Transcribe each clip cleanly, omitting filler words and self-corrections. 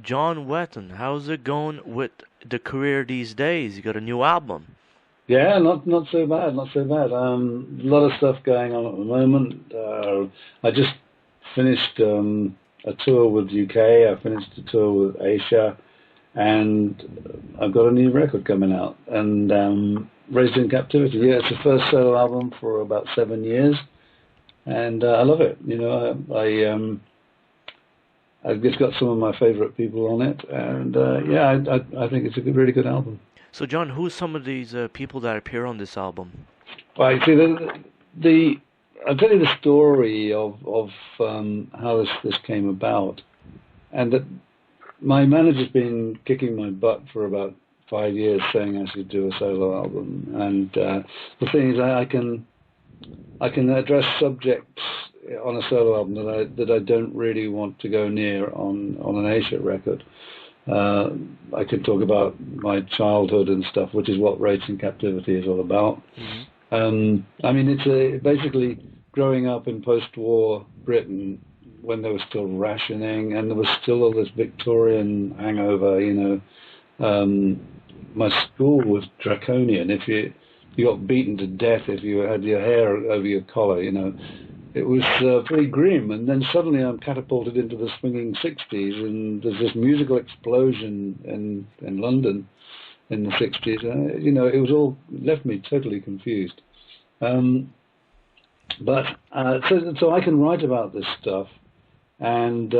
John Wetton, how's it going with the career these days? You got a new album. Yeah, not so bad, not so bad. A lot of stuff going on at the moment. I just finished a tour with UK. I finished a tour with Asia, and I've got a new record coming out. And Raised in Captivity. Yeah, it's the first solo album for about 7 years, and I love it. I've just got some of my favourite people on it, and yeah, I think it's a really good album. So, John, who's some of these people that appear on this album? Right. See, the I'll tell you the story of how this came about, and that my manager's been kicking my butt for about 5 years, saying I should do a solo album. And the thing is, I can address subjects on a solo album that I don't really want to go near on an Asia record. I could talk about my childhood and stuff, which is what Raised in Captivity is all about. I mean, it's basically growing up in post-war Britain when there was still rationing and there was still all this Victorian hangover. My school was draconian. If you got beaten to death if you had your hair over your collar, It was pretty grim, and then suddenly I'm catapulted into the swinging 60s, and there's this musical explosion in London in the 60s. It was all left me totally confused. But so I can write about this stuff, and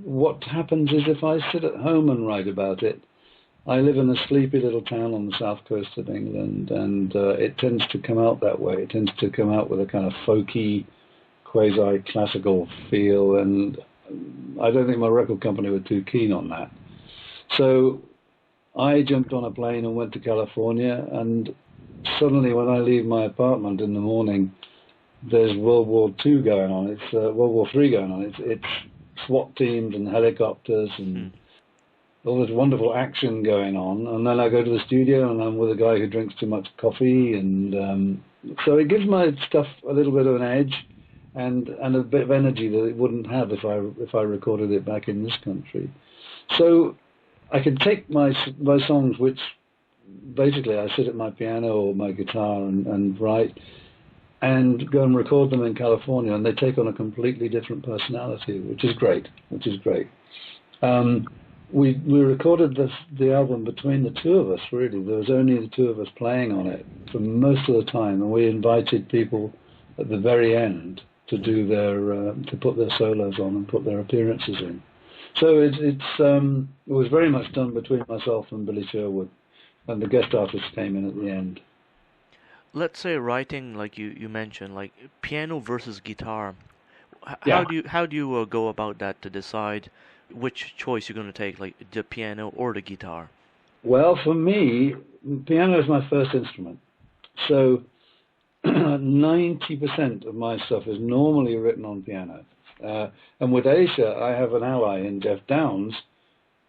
what happens is if I sit at home and write about it, I live in a sleepy little town on the south coast of England, and it tends to come out that way. It tends to come out with a kind of folky, quasi-classical feel, and I don't think my record company were too keen on that. So I jumped on a plane and went to California, and suddenly when I leave my apartment in the morning, there's World War II going on. It's World War III going on. It's SWAT teams and helicopters and all this wonderful action going on, and then I go to the studio and I'm with a guy who drinks too much coffee, and so it gives my stuff a little bit of an edge and a bit of energy that it wouldn't have if I recorded it back in this country. So I can take my songs, which basically I sit at my piano or my guitar and write, and go and record them in California, and they take on a completely different personality, which is great. We recorded the album between the two of us, really. There was only the two of us playing on it for most of the time, and we invited people at the very end to do to put their solos on and put their appearances in. So it was very much done between myself and Billy Sherwood, and the guest artists came in at the end. Let's say writing, like you mentioned, like piano versus guitar. Yeah. How do you go about that to decide which choice you're going to take, like the piano or the guitar? Well, for me, piano is my first instrument. So 90% of my stuff is normally written on piano. And with Asia, I have an ally in Geoff Downes,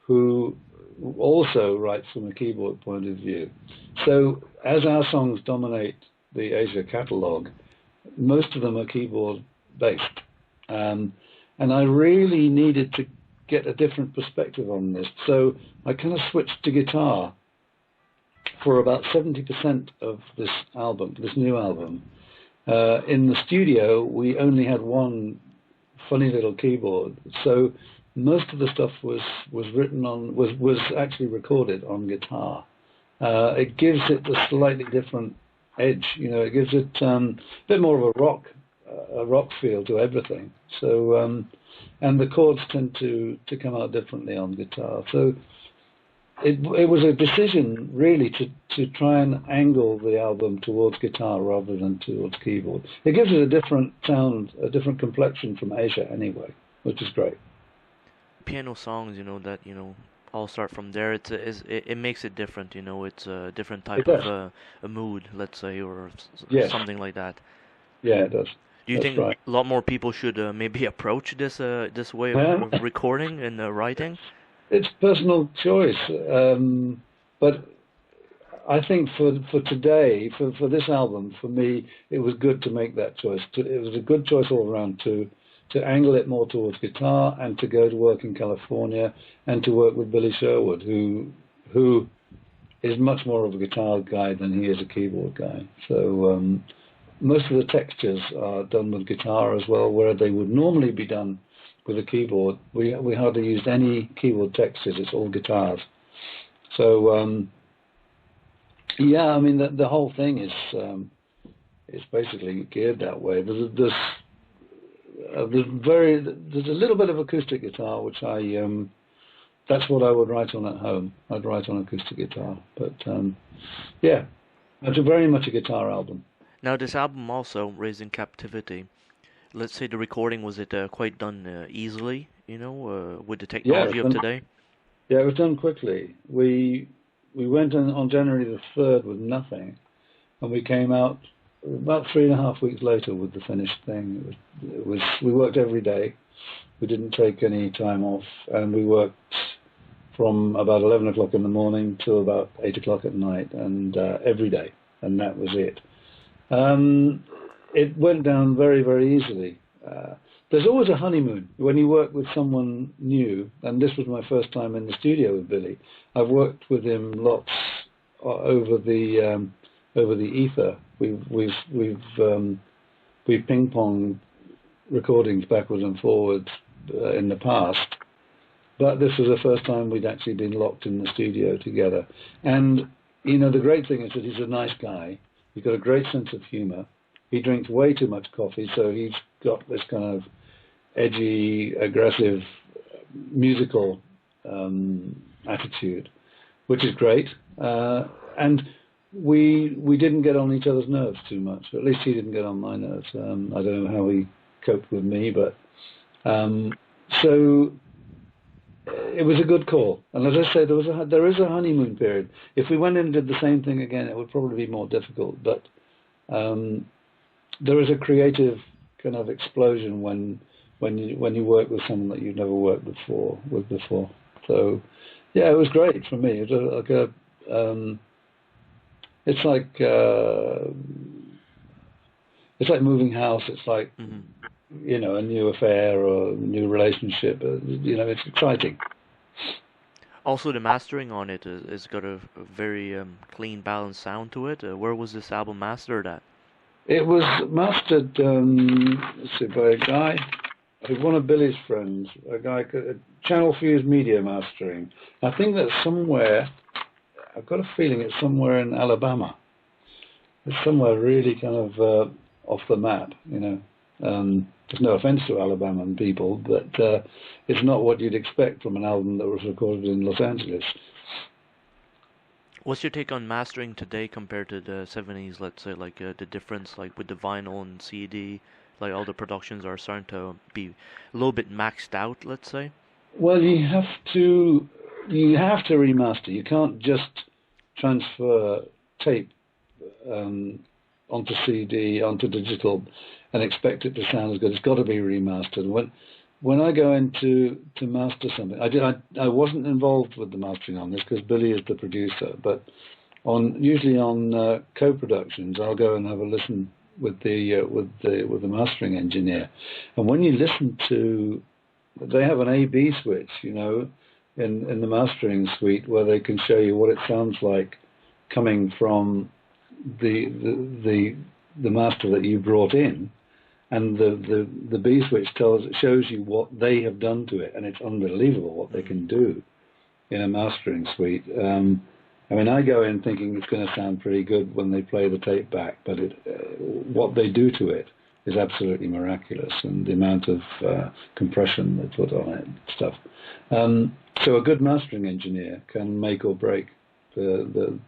who also writes from a keyboard point of view. So as our songs dominate the Asia catalogue, most of them are keyboard based. And I really needed to get a different perspective on this. So I kind of switched to guitar for about 70% of this new album. In the studio, we only had one funny little keyboard. So most of the stuff was actually recorded on guitar. It gives it a slightly different edge. It gives it a bit more of a rock feel to everything. So and the chords tend to come out differently on guitar. So it was a decision really to try and angle the album towards guitar rather than towards keyboard. It gives it a different sound, a different complexion from Asia anyway, which is great. Piano songs, that all start from there. It makes it different. It's a different type of a mood, let's say, or something like that. Yeah, it does. Do you think a lot more people should maybe approach this way of recording and writing? It's personal choice, but I think for today, for this album, for me, it was good to make that choice. It was a good choice all around to to angle it more towards guitar and to go to work in California and to work with Billy Sherwood, who is much more of a guitar guy than he is a keyboard guy. So most of the textures are done with guitar as well, where they would normally be done with a keyboard. We hardly used any keyboard textures, it's all guitars. So yeah, I mean the whole thing is basically geared that way. There's a little bit of acoustic guitar, which that's what I would write on at home. I'd write on acoustic guitar, but yeah, it's very much a guitar album. Now this album also, Raised in Captivity, let's say the recording, was it quite done easily, with the technology of today? Yeah, it was done quickly. We went on January the 3rd with nothing, and we came out about 3.5 weeks later with the finished thing. We worked every day. We didn't take any time off, and we worked from about 11 o'clock in the morning till about 8 o'clock at night, and every day, and that was it. It went down very, very easily. There's always a honeymoon when you work with someone new, and this was my first time in the studio with Billy. I've worked with him lots over the ether. We've ping-ponged recordings backwards and forwards in the past, but this was the first time we'd actually been locked in the studio together. And the great thing is that he's a nice guy. He's got a great sense of humor. He drinks way too much coffee, so he's got this kind of edgy, aggressive, musical attitude, which is great. And we didn't get on each other's nerves too much. At least he didn't get on my nerves. I don't know how he coped with me, but so it was a good call. And as I say, there is a honeymoon period. If we went in and did the same thing again, it would probably be more difficult. But there is a creative kind of explosion when you work with someone that you've never worked with before. So yeah, it was great for me. It's like moving house. It's like a new affair or a new relationship. It's exciting. Also, the mastering on it is got a very clean, balanced sound to it. Where was this album mastered at? It was mastered by a guy, one of Billy's friends, a guy, Channel Fuse Media Mastering. I think that's somewhere, I've got a feeling it's somewhere in Alabama. It's somewhere really kind of off the map, There's no offense to Alabama people, but it's not what you'd expect from an album that was recorded in Los Angeles. What's your take on mastering today compared to the 70s, let's say, like the difference, like with the vinyl and CD, like all the productions are starting to be a little bit maxed out, let's say? Well, you have to remaster. You can't just transfer tape onto CD, onto digital, and expect it to sound as good. It's got to be remastered. When I go in to master something, I wasn't involved with the mastering on this because Billy is the producer, but usually on co-productions, I'll go and have a listen with the mastering engineer. And when you listen to, they have an A/B switch, in the mastering suite where they can show you what it sounds like coming from the master that you brought in. And the B switch shows you what they have done to it, and it's unbelievable what they can do in a mastering suite. I go in thinking it's going to sound pretty good when they play the tape back, but what they do to it is absolutely miraculous, and the amount of compression they put on it and stuff. So a good mastering engineer can make or break the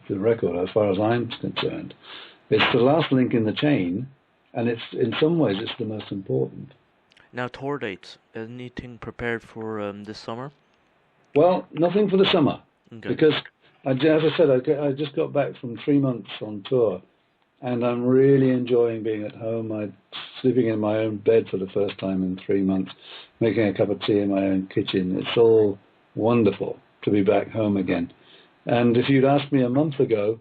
record, as far as I'm concerned. It's the last link in the chain. And it's in some ways it's the most important. Now, tour dates. Anything prepared for this summer? Well, nothing for the summer. Okay. Because, as I said, I just got back from 3 months on tour. And I'm really enjoying being at home. I'm sleeping in my own bed for the first time in 3 months, making a cup of tea in my own kitchen. It's all wonderful to be back home again. And if you'd asked me a month ago,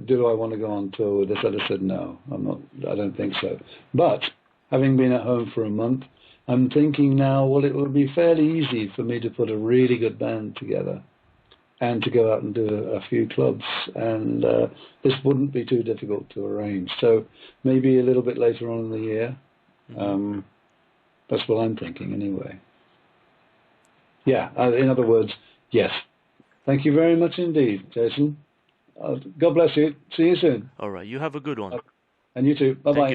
do I want to go on tour with this? I'd have said no. I don't think so. But having been at home for a month, I'm thinking now, well, it would be fairly easy for me to put a really good band together and to go out and do a few clubs, and this wouldn't be too difficult to arrange. So maybe a little bit later on in the year. That's what I'm thinking anyway. Yeah, in other words, yes. Thank you very much indeed, Jason. God bless you. See you soon. All right, you have a good one. And you too. Bye-bye.